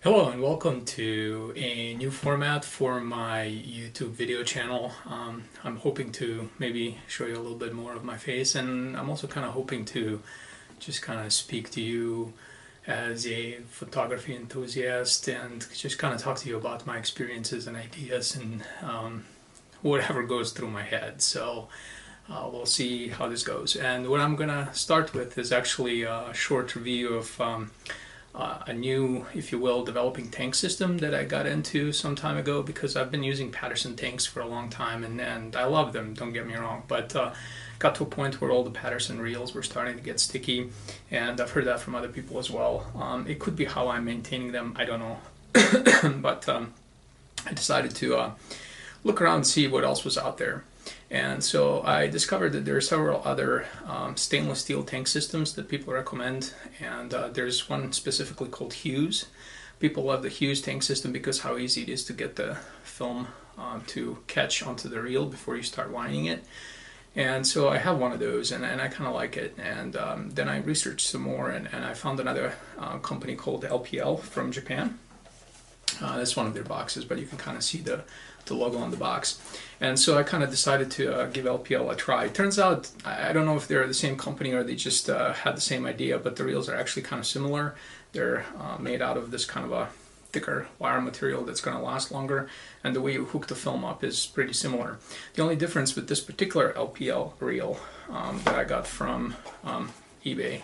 Hello and welcome to a new format for my YouTube video channel. I'm hoping to maybe show you a little bit more of my face, and I'm also kind of hoping to just kind of speak to you as a photography enthusiast and just kind of talk to you about my experiences and ideas and whatever goes through my head. So we'll see how this goes. And what I'm gonna start with is actually a short review of a new, if you will, developing tank system that I got into some time ago, because I've been using Patterson tanks for a long time, and I love them, don't get me wrong, but got to a point where all the Patterson reels were starting to get sticky, and I've heard that from other people as well. It could be how I'm maintaining them, I don't know. But I decided to look around and see what else was out there. And so I discovered that there are several other stainless steel tank systems that people recommend, and there's one specifically called Hughes. People love the Hughes tank system because how easy it is to get the film to catch onto the reel before you start winding it. And so I have one of those, and I kind of like it. And then I researched some more, and I found another company called LPL from Japan. That's one of their boxes, but you can kind of see the logo on the box. And so I kind of decided to give LPL a try. It turns out, I don't know if they're the same company or they just had the same idea, but the reels are actually kind of similar. They're made out of this kind of a thicker wire material that's going to last longer, and the way you hook the film up is pretty similar. The only difference with this particular LPL reel that I got from eBay,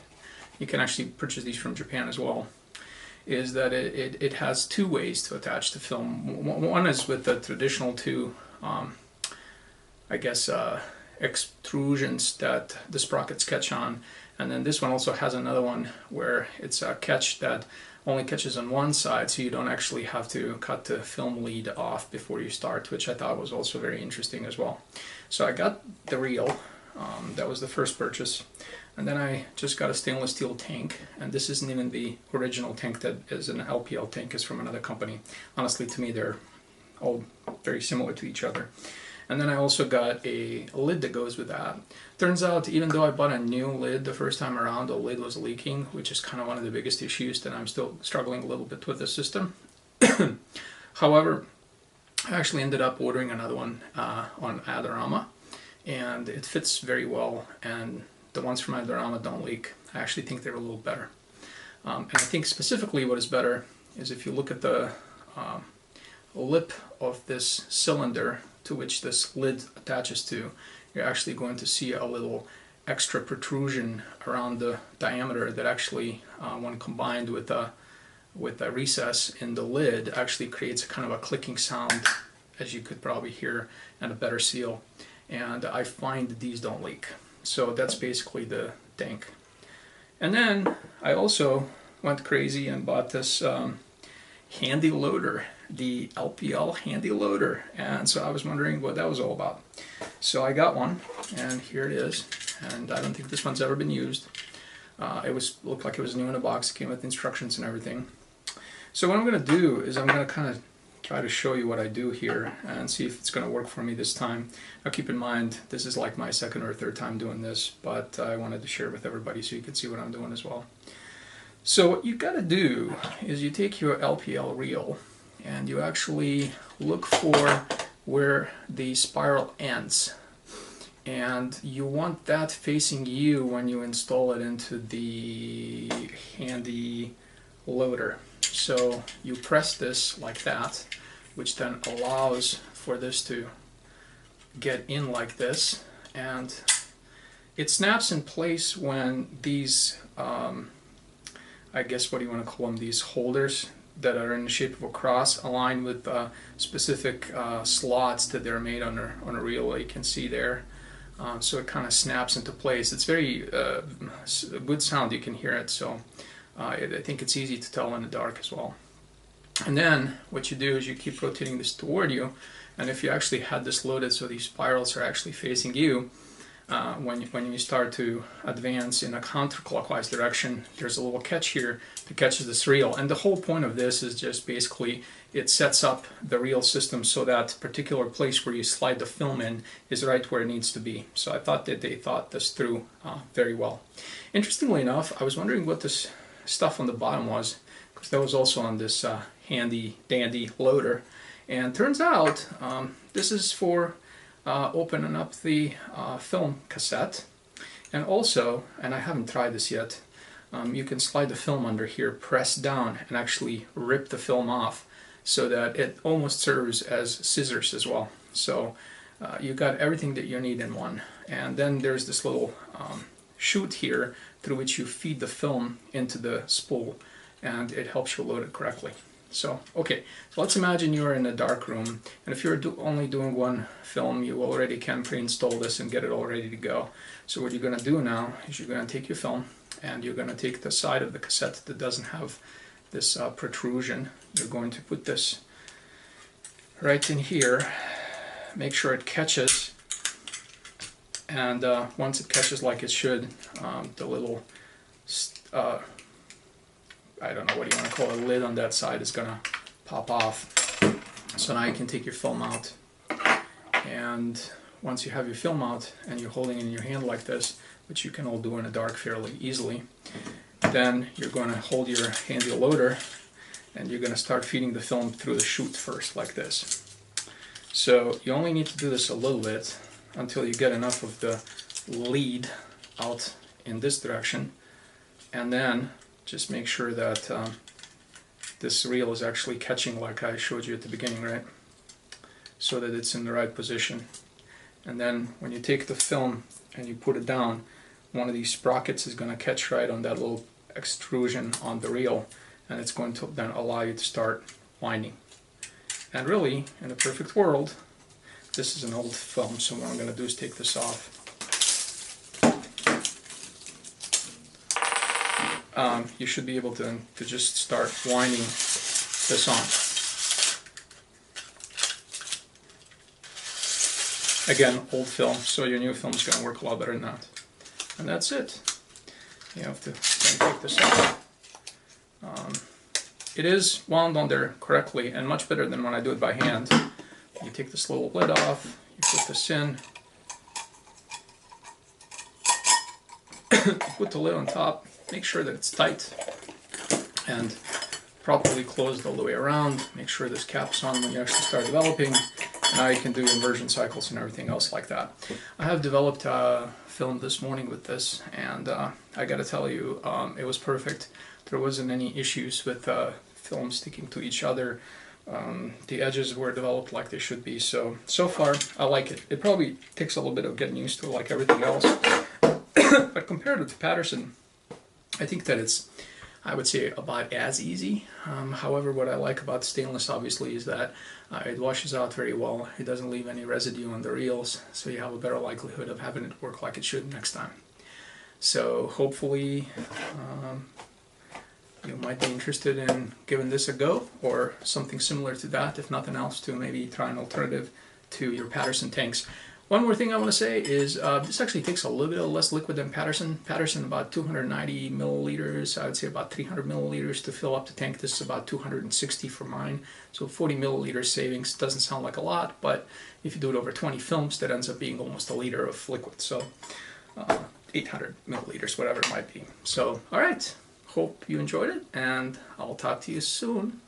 you can actually purchase these from Japan as well, is that it has two ways to attach the film. One is with the traditional two, I guess, extrusions that the sprockets catch on, and then this one also has another one where it's a catch that only catches on one side, so you don't actually have to cut the film lead off before you start, which I thought was also very interesting as well. So I got the reel, that was the first purchase. And then I just got a stainless steel tank, and this isn't even the original tank that is an LPL tank, is from another company. Honestly, to me, they're all very similar to each other. And then I also got a lid that goes with that. Turns out, even though I bought a new lid the first time around, the lid was leaking, which is kind of one of the biggest issues that I'm still struggling a little bit with the system. However, I actually ended up ordering another one on Adorama, and it fits very well, and the ones from Adorama don't leak. I actually think they're a little better. And I think specifically what is better is if you look at the lip of this cylinder to which this lid attaches to, you're actually going to see a little extra protrusion around the diameter that actually, when combined with a recess in the lid, actually creates a kind of a clicking sound, as you could probably hear, and a better seal. And I find that these don't leak. So that's basically the tank. And then I also went crazy and bought this handy loader, the LPL handy loader. And so I was wondering what that was all about. So I got one, and here it is. And I don't think this one's ever been used. Looked like it was new in a box. It came with instructions and everything. So what I'm going to do is I'm going to kind of try to show you what I do here and see if it's going to work for me this time. Now keep in mind, this is like my second or third time doing this, but I wanted to share it with everybody so you can see what I'm doing as well. So what you got to do is you take your LPL reel and you actually look for where the spiral ends, and you want that facing you when you install it into the handy loader. So you press this like that, which then allows for this to get in like this, and it snaps in place when these, I guess what do you want to call them, these holders that are in the shape of a cross align with specific slots that they're made on a reel, you can see there. So it kind of snaps into place. It's very good sound, you can hear it, so I think it's easy to tell in the dark as well. And then what you do is you keep rotating this toward you, and if you actually had this loaded so these spirals are actually facing you, when you start to advance in a counterclockwise direction, there's a little catch here that catches this reel. And the whole point of this is just basically it sets up the reel system so that particular place where you slide the film in is right where it needs to be. So I thought that they thought this through very well. Interestingly enough, I was wondering what this stuff on the bottom was, that was also on this handy dandy loader. And turns out this is for opening up the film cassette. And also, and I haven't tried this yet, you can slide the film under here, press down, and actually rip the film off so that it almost serves as scissors as well. So you got everything that you need in one. And then there's this little chute here through which you feed the film into the spool, and it helps you load it correctly. So, okay, so let's imagine you're in a dark room, and if you're only doing one film, you already can pre-install this and get it all ready to go. So what you're going to do now is you're going to take your film, and you're going to take the side of the cassette that doesn't have this protrusion. You're going to put this right in here, make sure it catches, and once it catches like it should, the little I don't know what you want to call it, lid on that side is going to pop off. So now you can take your film out, and once you have your film out and you're holding it in your hand like this, which you can all do in the dark fairly easily, then you're going to hold your handy loader and you're going to start feeding the film through the chute first, like this. So you only need to do this a little bit until you get enough of the lead out in this direction, and then just make sure that this reel is actually catching like I showed you at the beginning, right? So that it's in the right position. And then when you take the film and you put it down, one of these sprockets is going to catch right on that little extrusion on the reel, and it's going to then allow you to start winding. And really, in a perfect world, this is an old film, so what I'm going to do is take this off. You should be able to just start winding this on. Again, old film, so your new film is going to work a lot better than that. And that's it. You have to then take this off. It is wound on there correctly and much better than when I do it by hand. You take this little lid off, you put this in, you put the lid on top, make sure that it's tight and properly closed all the way around. Make sure this cap's on when you actually start developing. Now you can do inversion cycles and everything else like that. I have developed a film this morning with this, and I gotta tell you, it was perfect. There wasn't any issues with film sticking to each other. The edges were developed like they should be, so far I like it. It probably takes a little bit of getting used to, like everything else. But compared to Patterson, I think that it's, I would say, about as easy. However, what I like about stainless obviously is that it washes out very well. It doesn't leave any residue on the reels, so you have a better likelihood of having it work like it should next time. So hopefully you might be interested in giving this a go, or something similar to that, if nothing else, to maybe try an alternative to your Patterson tanks. One more thing I want to say is this actually takes a little bit less liquid than Patterson. Patterson about 290 milliliters, I would say about 300 milliliters to fill up the tank. This is about 260 for mine, so 40 milliliters savings. Doesn't sound like a lot, but if you do it over 20 films, that ends up being almost a liter of liquid. So 800 milliliters, whatever it might be. So, all right. Hope you enjoyed it, and I'll talk to you soon.